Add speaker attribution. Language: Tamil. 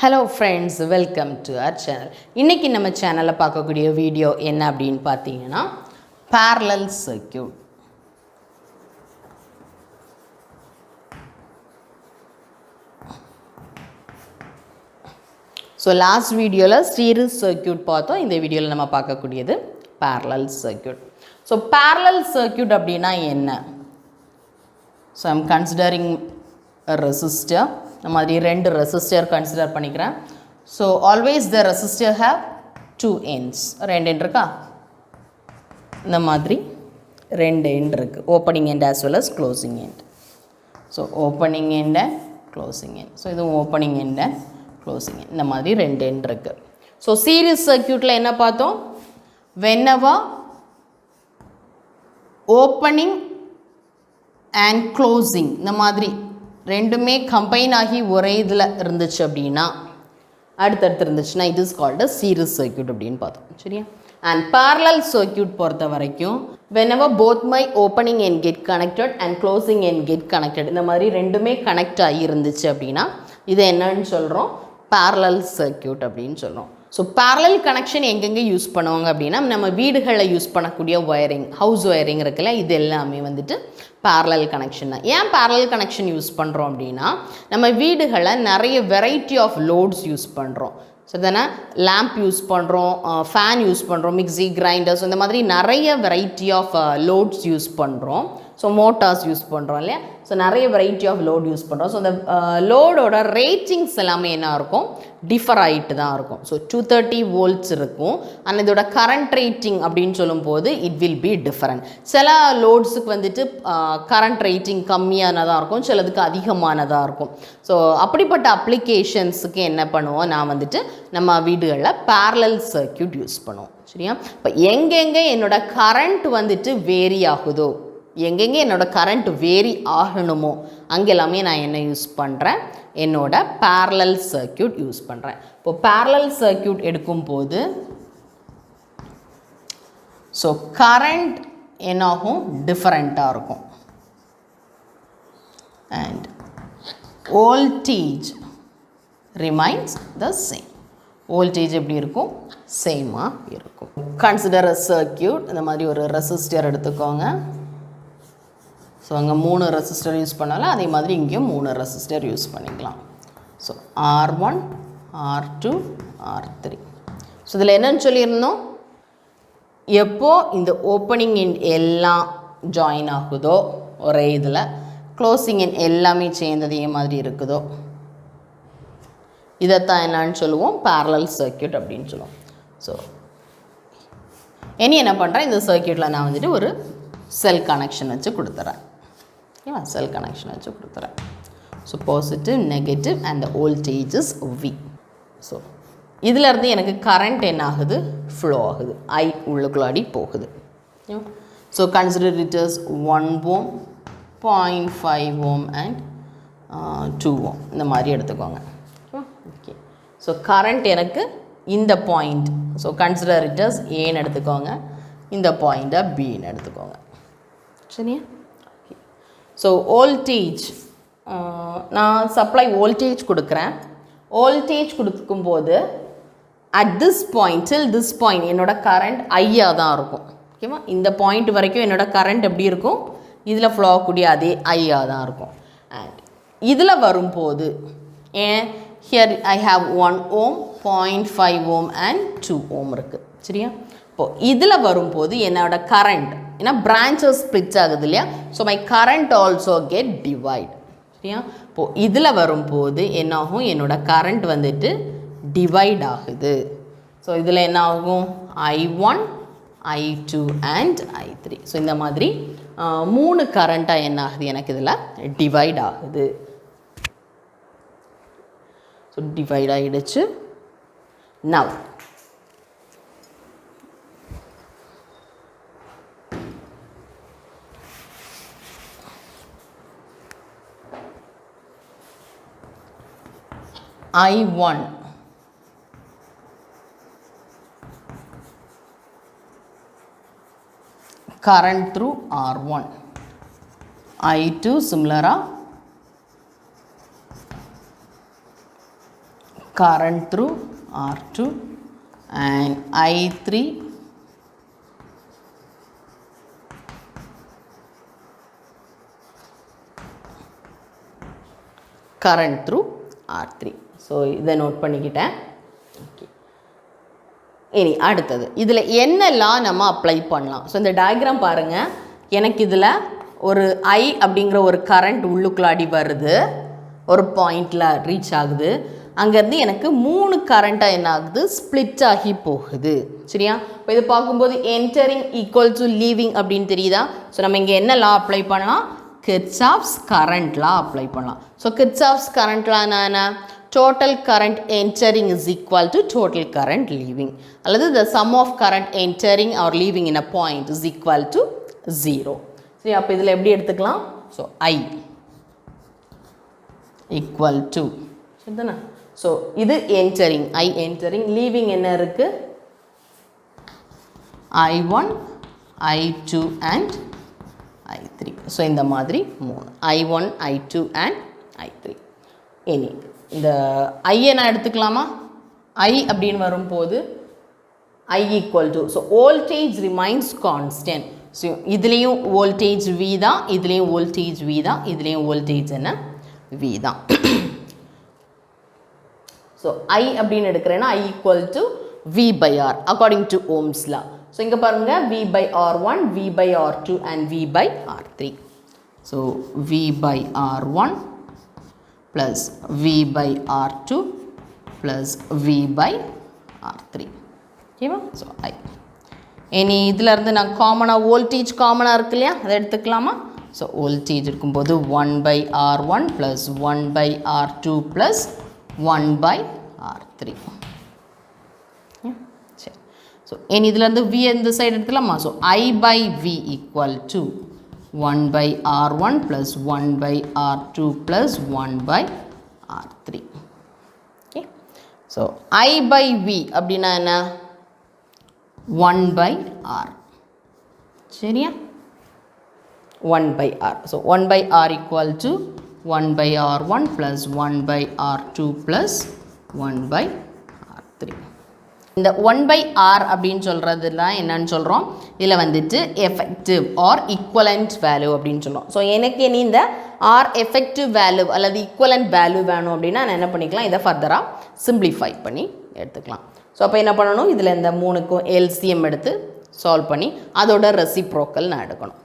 Speaker 1: Hello friends, welcome to our channel. இன்னைக்கு நம்ம சேனல்ல பார்க்கக்கூடிய வீடியோ என்ன அப்படினு பாத்தீங்கன்னா parallel circuit. So last videoல series circuit பார்த்தோம். இந்த வீடியோல நம்ம பார்க்கக்கூடியது parallel circuit. So parallel circuit அப்படினா என்ன? So I am considering a resistor. இந்த மாதிரி ரெண்டு resistor consider பண்ணிக்கிறேன். So always the resistor have two ends. ரெண்டு end இருக்கா? இந்த மாதிரி ரெண்டு end இருக்கு. Opening end as well as closing end. So opening end and closing end. So இது opening end and closing end. இந்த மாதிரி ரெண்டு end இருக்கு. So series circuitல என்ன பார்த்தோம்? Whenever opening and closing இந்த மாதிரி ரெண்டுமே கம்பைன் ஆகி ஒரே இதில் இருந்துச்சு அப்படின்னா அடுத்தடுத்து இருந்துச்சுன்னா it is called a series circuit அப்படின்னு பார்த்தோம் சரியா. And parallel circuit பொறுத்த வரைக்கும் whenever both my opening end get connected and closing end get connected இந்த மாதிரி ரெண்டுமே கனெக்ட் ஆகி இருந்துச்சு அப்படின்னா இது என்னன்னு சொல்கிறோம் parallel circuit அப்படின்னு சொல்கிறோம். ஸோ parallel connection எங்கெங்கே யூஸ் பண்ணுவாங்க அப்படின்னா நம்ம வீடுகளில் யூஸ் பண்ணக்கூடிய ஒயரிங் ஹவுஸ் ஒயரிங் இருக்குல்ல இது எல்லாமே வந்துட்டு parallel connection தான். ஏன் parallel connection யூஸ் பண்ணுறோம் அப்படின்னா நம்ம வீடுகளில் நிறைய வெரைட்டி ஆஃப் லோட்ஸ் யூஸ் பண்ணுறோம். ஸோ தானே லேம்ப் யூஸ் பண்ணுறோம், ஃபேன் யூஸ் பண்ணுறோம், மிக்ஸி கிரைண்டர்ஸ் இந்த மாதிரி நிறைய வெரைட்டி ஆஃப் லோட்ஸ் யூஸ் பண்ணுறோம். ஸோ மோட்டார்ஸ் யூஸ் பண்ணுறோம் இல்லையா. ஸோ நிறைய வெரைட்டி ஆஃப் லோட் யூஸ் பண்ணுறோம். ஸோ அந்த லோடோட ரேட்டிங்ஸ் எல்லாமே என்ன இருக்கும் டிஃபர் ஆகிட்டு தான் இருக்கும். ஸோ 230 volts இருக்கும். ஆனால் இதோட கரண்ட் ரேட்டிங் அப்படின்னு சொல்லும்போது இட் வில் பி டிஃபரண்ட். சில லோட்ஸுக்கு வந்துட்டு கரண்ட் ரேட்டிங் கம்மியானதாக இருக்கும், சிலதுக்கு அதிகமானதாக இருக்கும். ஸோ அப்படிப்பட்ட அப்ளிகேஷன்ஸுக்கு என்ன பண்ணுவோம் நான் வந்துட்டு நம்ம வீடுகளில் parallel circuit யூஸ் பண்ணுவோம் சரியா. இப்போ எங்கெங்கே என்னோட கரண்ட் வந்துட்டு வேரி ஆகுதோ எங்கெங்கே என்னோட கரண்ட் வேரி ஆகணுமோ அங்கெல்லாமே நான் என்ன யூஸ் பண்ணுறேன் என்னோட parallel circuit யூஸ் பண்ணுறேன். இப்போ parallel circuit எடுக்கும்போது ஸோ கரண்ட் என்னாகும் டிஃபரெண்ட்டாக இருக்கும் and voltage remains the same. Voltage எப்படி இருக்கும் சேமாக இருக்கும். கன்சிடர் அ சர்க்கியூட். இந்த மாதிரி ஒரு ரெசிஸ்டர் எடுத்துக்கோங்க. ஸோ அங்கே 3 ரெசிஸ்டர் யூஸ் பண்ணாலும் அதே மாதிரி இங்கேயும் 3 ரெசிஸ்டர் யூஸ் பண்ணிக்கலாம். So R1 R2 R3. So இதில் என்னன்னு சொல்லியிருந்தோம் எப்போ இந்த ஓப்பனிங் எண்ட் எல்லாம் ஜாயின் ஆகுதோ ஒரே இதில் க்ளோசிங் எண்ட் எல்லாமே சேர்ந்ததே மாதிரி இருக்குதோ இதைத்தான் என்னான்னு சொல்லுவோம் parallel circuit அப்படின்னு சொல்லுவோம். ஸோ இனி என்ன பண்ணுறேன் இந்த சர்க்கியூட்டில் நான் வந்துட்டு ஒரு செல் கனெக்ஷன் வச்சு கொடுத்துறேன். ஓகேவா, செல் கனெக்ஷன் வச்சு கொடுத்துறேன். So positive negative and the voltage is V. So இதிலேருந்து எனக்கு கரண்ட் என்ன ஆகுது ஃப்ளோ ஆகுது, I உள்ளுக்குள்ளாடி போகுது. So consider it is 1 ohm 0.5 ohm and 2 ohm இந்த மாதிரி எடுத்துக்கோங்க. ஓகே, ஸோ கரண்ட் எனக்கு இந்த point so consider it is ஏன்னு எடுத்துக்கோங்க, இந்த பாயிண்ட்டை பின்னு எடுத்துக்கோங்க சரியா. ஸோ வோல்டேஜ் நான் சப்ளை வோல்டேஜ் கொடுக்குறேன். வோல்டேஜ் கொடுக்கும்போது at this point till this point என்னோட கரண்ட் ஐயாக தான் இருக்கும். ஓகேவா, இந்த பாயிண்ட் வரைக்கும் என்னோட கரண்ட் எப்படி இருக்கும் இதில் ஃப்ளோ ஆகக்கூடிய அதே ஐயாக தான் இருக்கும். அண்ட் இதில் வரும்போது ஏன் here I have 1 ohm 0.5 ohm and 2 ohm இருக்குது சரியா. இப்போது இதில் வரும்போது என்னோட கரண்ட் ஏன்னா பிரான்ச்சஸ் ஸ்ப்ளிட் ஆகுது இல்லையா. So my current also get divide சரியா. இப்போது இதில் வரும்போது என்னாகும் என்னோட கரண்ட் வந்துட்டு டிவைட் ஆகுது. ஸோ இதில் என்ன ஆகும் I1 I2 and I3. So இந்த மாதிரி 3 கரண்ட்டாக என்ன ஆகுது எனக்கு இதில் டிவைட் ஆகுது. ஸோ டிவைட் ஆகிடுச்சு. Now I1 current through R1, I2 similar current through R2 and I3 current through R3. So இதை நோட் பண்ணிக்கிட்டேன். ஓகே, இனி அடுத்தது இதில் என்னெல்லாம் நம்ம அப்ளை பண்ணலாம். ஸோ இந்த டயக்ராம் பாருங்கள். எனக்கு இதில் ஒரு I அப்படிங்கிற ஒரு கரண்ட் உள்ளுக்குள்ளாடி வருது, ஒரு பாயிண்டில் ரீச் ஆகுது. அங்கேருந்து எனக்கு 3 கரண்ட்டாக என்ன ஆகுது, ஸ்ப்ளிட் ஆகி போகுது. சரியா? இப்போ இது பார்க்கும்போது என்டரிங் ஈக்குவல் டு லீவிங் அப்படின்னு தெரியுதா? ஸோ நம்ம இங்கே என்ன லா அப்ளை பண்ணலாம், கிர்ச்சாஃப்ஸ் கரண்ட் லா அப்ளை பண்ணலாம். ஸோ கிர்ச்சாஃப்ஸ் கரண்ட் லா என்ன, total current entering is equal to total current leaving, அல்லது the sum of current entering or leaving in a point is equal to 0. சரி, அப்போ இதில் எப்படி எடுத்துக்கலாம், ஸோ I equal to, சரிதானே? ஸோ இது entering, I entering, leaving என்ன இருக்குது, I1, I2 and I3. So இந்த மாதிரி 3 I1, I2 and I3. இனி இந்த ஐயை நான் எடுத்துக்கலாமா, I அப்படின்னு வரும்போது I equal to, so voltage remains constant. So இதுலேயும் வோல்டேஜ் V தான், இதுலேயும் வோல்டேஜ் V தான், இதுலேயும் வோல்டேஜ் என்ன V தான். ஸோ I அப்படின்னு எடுக்கிறேன்னா I equal to V by R according to Ohm's law. So இங்கே பாருங்கள் V by R1, V by R2 and V by R3. So V by R1 plus V by R2 plus V by R3. ஓகேவா? ஸோ I இனி இதில் இருந்து நான் காமனாக வோல்டேஜ் காமனாக இருக்கு இல்லையா, அதை எடுத்துக்கலாமா. ஸோ வோல்டேஜ் இருக்கும்போது 1 by R1 plus 1 by R2 plus 1 by R3. சரி, ஸோ இனி இதில் இருந்து V இந்த சைடு எடுத்துக்கலாமா. So I by V equal to 1 by R1 plus 1 by R2 plus 1 by R3. Okay. So I by V அப்படின்னா என்ன, 1 by R. சரியா? 1 by R. So 1 by R equal to 1 by R1 plus 1 by R2 plus 1 by R3. இந்த 1 by R அப்படின்னு சொல்கிறதுலாம் என்னன்னு சொல்கிறோம், இதில் வந்துட்டு எஃபெக்டிவ் ஆர் ஈக்குவலண்ட் வேல்யூ அப்படின்னு சொல்கிறோம். ஸோ எனக்கு இனி இந்த ஆர் எஃபெக்டிவ் வேல்யூ அல்லது ஈக்குவலண்ட் வேல்யூ வேணும் அப்படின்னா நான் என்ன பண்ணிக்கலாம், இதை ஃபர்தராக சிம்பிளிஃபை பண்ணி எடுத்துக்கலாம். ஸோ அப்போ என்ன பண்ணணும், இதில் இந்த 3க்கும் LCM எடுத்து சால்வ் பண்ணி அதோட ரெசிப்ரோக்கல் நான் எடுக்கணும்.